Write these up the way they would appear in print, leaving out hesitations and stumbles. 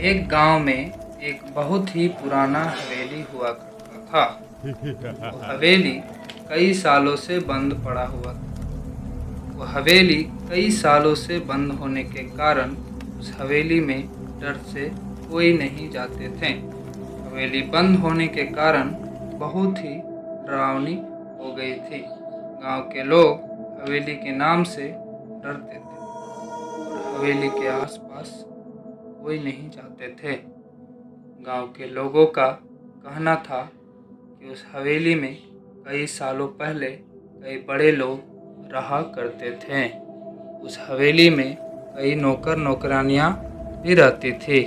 एक गांव में एक बहुत ही पुराना हवेली हुआ करता था। वो हवेली कई सालों से बंद पड़ा हुआ था। वो हवेली कई सालों से बंद होने के कारण उस हवेली में डर से कोई नहीं जाते थे। हवेली बंद होने के कारण बहुत ही डरावनी हो गई थी। गांव के लोग हवेली के नाम से डरते थे और हवेली के आसपास कोई नहीं जाते थे। गांव के लोगों का कहना था कि उस हवेली में कई सालों पहले कई बड़े लोग रहा करते थे। उस हवेली में कई नौकर नौकरानियां भी रहती थी।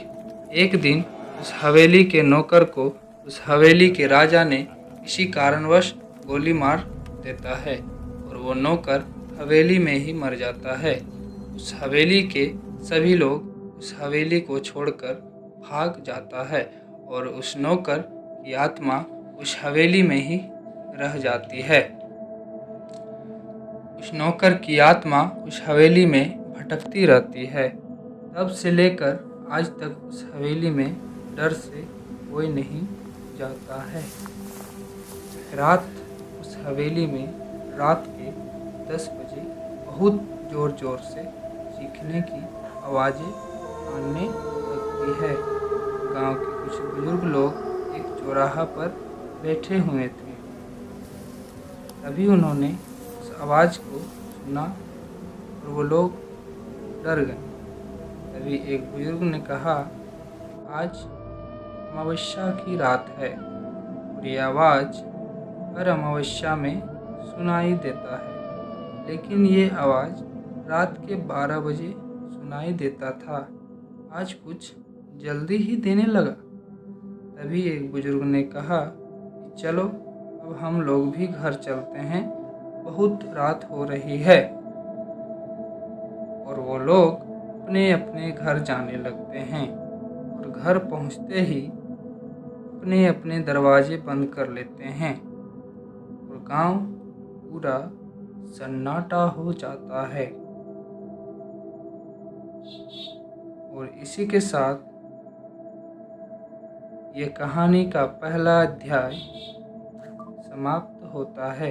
एक दिन उस हवेली के नौकर को उस हवेली के राजा ने किसी कारणवश गोली मार देता है और वो नौकर हवेली में ही मर जाता है। उस हवेली के सभी लोग उस हवेली को छोड़कर भाग जाता है और उस नौकर की आत्मा उस हवेली में ही रह जाती है। उस नौकर की आत्मा उस हवेली में भटकती रहती है। तब से लेकर आज तक उस हवेली में डर से कोई नहीं जाता है। रात उस हवेली में रात के 10 बजे बहुत ज़ोर ज़ोर से चीखने की आवाज़ें आने लगती है। गांव के कुछ बुजुर्ग लोग एक चौराहा पर बैठे हुए थे। तभी उन्होंने उस आवाज़ को सुना और वो लोग डर गए। तभी एक बुजुर्ग ने कहा, आज अमावस्या की रात है और ये आवाज़ हर अमावस्या में सुनाई देता है, लेकिन ये आवाज़ रात के 12 बजे सुनाई देता था। आज कुछ जल्दी ही देने लगा। तभी एक बुजुर्ग ने कहा कि चलो अब हम लोग भी घर चलते हैं, बहुत रात हो रही है। और वो लोग अपने अपने घर जाने लगते हैं और घर पहुंचते ही अपने अपने दरवाजे बंद कर लेते हैं और गांव पूरा सन्नाटा हो जाता है। और इसी के साथ ये कहानी का पहला अध्याय समाप्त होता है।